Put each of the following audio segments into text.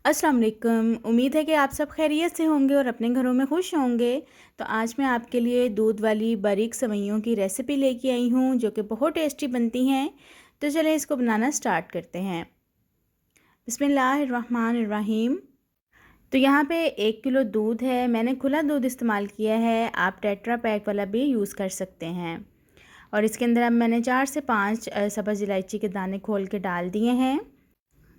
अस्सलाम वालेकुम। उम्मीद है कि आप सब खैरियत से होंगे और अपने घरों में खुश होंगे। तो आज मैं आपके लिए दूध वाली बारीक सेवइयों की रेसिपी लेके आई हूँ जो कि बहुत टेस्टी बनती हैं। तो चलें इसको बनाना स्टार्ट करते हैं। बिस्मिल्लाहिर्रहमानिर्रहीम। तो यहाँ पे 1 किलो दूध है। मैंने खुला दूध इस्तेमाल किया है, आप टेट्रा पैक वाला भी यूज़ कर सकते हैं। और इसके अंदर अब मैंने 4 से 5 सब्ज़ इलायची के दाने खोल के डाल दिए हैं।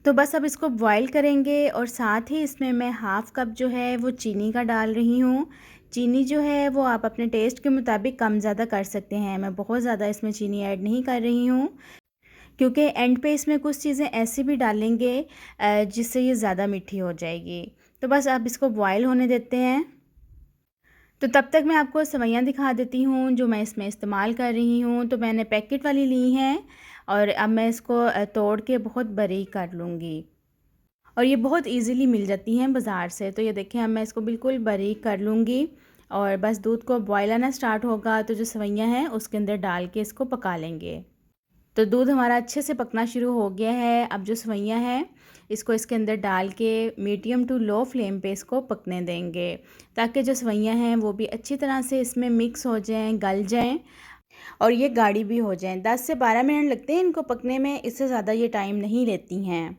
तो बस अब इसको बॉईल करेंगे और साथ ही इसमें मैं हाफ़ कप जो है वो चीनी का डाल रही हूँ। चीनी जो है वो आप अपने टेस्ट के मुताबिक कम ज़्यादा कर सकते हैं। मैं बहुत ज़्यादा इसमें चीनी ऐड नहीं कर रही हूँ क्योंकि एंड पे इसमें कुछ चीज़ें ऐसी भी डालेंगे जिससे ये ज़्यादा मीठी हो जाएगी। तो बस अब इसको बॉईल होने देते हैं। तो तब तक मैं आपको सेवइयाँ दिखा देती हूँ जो मैं इसमें इस्तेमाल कर रही हूँ। तो मैंने पैकेट वाली ली हैं और अब मैं इसको तोड़ के बहुत बारीक कर लूँगी और ये बहुत इजीली मिल जाती हैं बाज़ार से। तो ये देखें, अब मैं इसको बिल्कुल बारीक कर लूँगी और बस दूध को बॉयल आना स्टार्ट होगा तो जो सेवइयाँ हैं उसके अंदर डाल के इसको पका लेंगे। तो दूध हमारा अच्छे से पकना शुरू हो गया है। अब जो सेवइयाँ हैं इसको इसके अंदर डाल के मीडियम टू लो फ्लेम पे इसको पकने देंगे ताकि जो सेवइयाँ हैं वो भी अच्छी तरह से इसमें मिक्स हो जाएं, गल जाएं और ये गाढ़ी भी हो जाएं। 10 से 12 मिनट लगते हैं इनको पकने में, इससे ज़्यादा ये टाइम नहीं लेती हैं।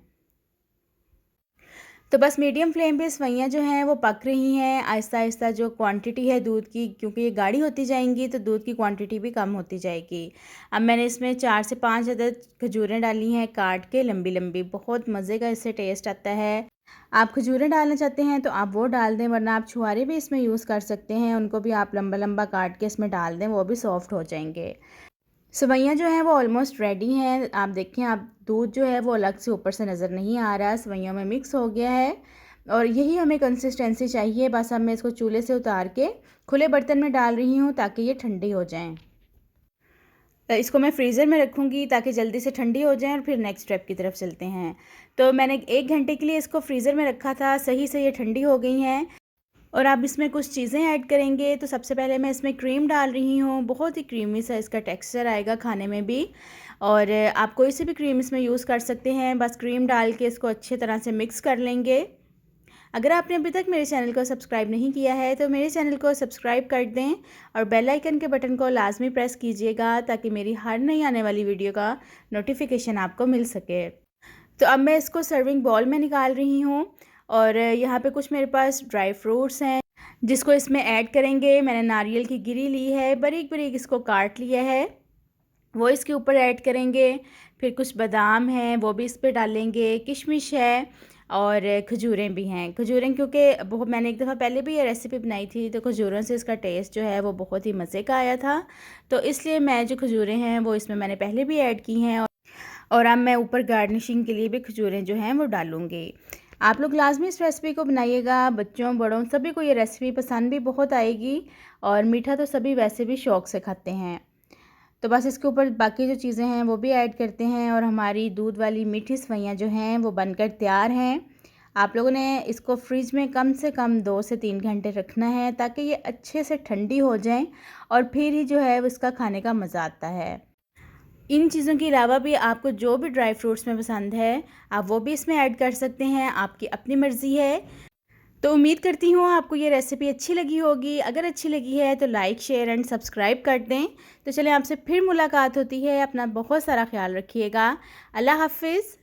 तो बस मीडियम फ्लेम पे सेवइयाँ जो हैं वो पक रही हैं। आहिस्ता आहिस्ता जो क्वांटिटी है दूध की, क्योंकि ये गाढ़ी होती जाएंगी तो दूध की क्वांटिटी भी कम होती जाएगी। अब मैंने इसमें 4 से 5 अदद खजूरें डाली हैं काट के लंबी लंबी। बहुत मज़े का इससे टेस्ट आता है। आप खजूरें डालना चाहते हैं तो आप वो डाल दें, वरना आप छुआरे भी इसमें यूज़ कर सकते हैं। उनको भी आप लंबा लंबा काट के इसमें डाल दें, वो भी सॉफ्ट हो जाएंगे। सेवइयाँ जो हैं वो ऑलमोस्ट रेडी हैं। आप देखें, आप दूध जो है वो अलग से ऊपर से नज़र नहीं आ रहा, सेवइयों में मिक्स हो गया है और यही हमें कंसिस्टेंसी चाहिए। बस अब मैं इसको चूल्हे से उतार के खुले बर्तन में डाल रही हूँ ताकि ये ठंडी हो जाएं। इसको मैं फ्रीज़र में रखूँगी ताकि जल्दी से ठंडी हो जाएं और फिर नेक्स्ट स्टेप की तरफ चलते हैं। तो मैंने 1 घंटे के लिए इसको फ्रीज़र में रखा था, सही से ये ठंडी हो गई हैं। और आप इसमें कुछ चीज़ें ऐड करेंगे। तो सबसे पहले मैं इसमें क्रीम डाल रही हूँ। बहुत ही क्रीमी सा इसका टेक्सचर आएगा खाने में भी, और आप कोई सी भी क्रीम इसमें यूज़ कर सकते हैं। बस क्रीम डाल के इसको अच्छी तरह से मिक्स कर लेंगे। अगर आपने अभी तक मेरे चैनल को सब्सक्राइब नहीं किया है तो मेरे चैनल को सब्सक्राइब कर दें और बेल आइकन के बटन को लाजमी प्रेस कीजिएगा ताकि मेरी हर नई आने वाली वीडियो का नोटिफिकेशन आपको मिल सके। तो अब मैं इसको सर्विंग बाउल में निकाल रही हूँ और यहाँ पे कुछ मेरे पास ड्राई फ्रूट्स हैं जिसको इसमें ऐड करेंगे। मैंने नारियल की गिरी ली है, बारीक बारीक इसको काट लिया है, वो इसके ऊपर ऐड करेंगे। फिर कुछ बादाम हैं वो भी इस पर डालेंगे, किशमिश है और खजूरें भी हैं। खजूरें क्योंकि बहुत, मैंने एक दफ़ा पहले भी ये रेसिपी बनाई थी तो खजूरों से इसका टेस्ट जो है वो बहुत ही मज़े का आया था, तो इसलिए मैं जो खजूरें हैं वो इसमें मैंने पहले भी ऐड की हैं। और अब मैं ऊपर गार्निशिंग के लिए भी खजूरें जो हैं वो डालूँगी। आप लोग लाजमी इस रेसिपी को बनाइएगा, बच्चों बड़ों सभी को ये रेसिपी पसंद भी बहुत आएगी और मीठा तो सभी वैसे भी शौक़ से खाते हैं। तो बस इसके ऊपर बाकी जो चीज़ें हैं वो भी ऐड करते हैं और हमारी दूध वाली मीठी सेवइयाँ जो हैं वो बनकर तैयार हैं। आप लोगों ने इसको फ्रिज में कम से कम 2 से 3 घंटे रखना है ताकि ये अच्छे से ठंडी हो जाएं और फिर ही जो है उसका खाने का मज़ा आता है। इन चीज़ों के अलावा भी आपको जो भी ड्राई फ्रूट्स में पसंद है आप वो भी इसमें ऐड कर सकते हैं, आपकी अपनी मर्ज़ी है। तो उम्मीद करती हूँ आपको ये रेसिपी अच्छी लगी होगी। अगर अच्छी लगी है तो लाइक शेयर एंड सब्सक्राइब कर दें। तो चलें, आपसे फिर मुलाकात होती है। अपना बहुत सारा ख्याल रखिएगा। अल्लाह हाफ़िज़।